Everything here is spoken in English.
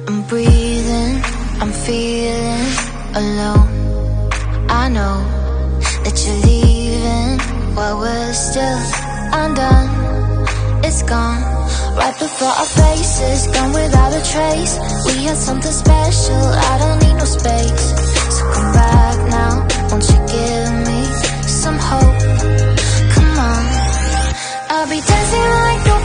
I'm breathing, I'm feeling alone. I know that you're leaving while we're still undone. It's gone right before our faces, gone without a trace. We had something special, I don't need no space. So come back now, won't you give me some hope? Come on, I'll be dancing like no